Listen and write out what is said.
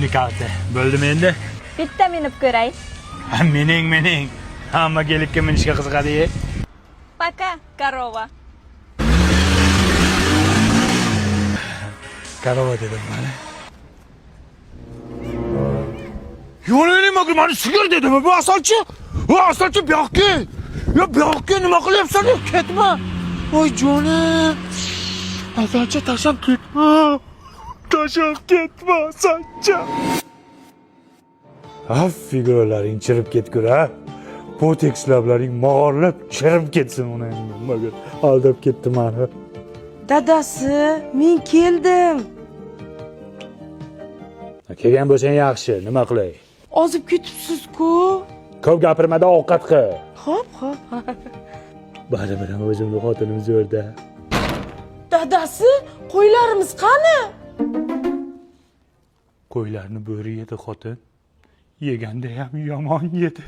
Nikahda. Bo'ldimi endi? Bitta minib ko'ray. Mening. Hamma kelibga minishga qiziqadi. Пока, корова. Korova dedim mana. Yo'lini mag'lub meni sigir dedimi bu asalchi? Bu asalchi bu yoqqa. Ya bu yoqqa nima qilyapsan? Ketma. Voy jonim. Asalchi tashab ketma. Tashab ketma asalchi. Figuralaring chirib ketgur ha. Botoks lablaring mog'orlab chirib ketsin uni nimaga aldab ketdi meni. Dadasi, men keldim. Kelgan bo'lsang yaxshi, nima qilay? Ozib ketibsiz-ku. Ko'p gapirmada ovqat qil. Xo'p. Baribir o'zimni xotinim zo'rda. Dadasi, qo'ylarimiz qani? Qo'ylarni bo'ri yedi xotin. Yeganda ham yomon yedi.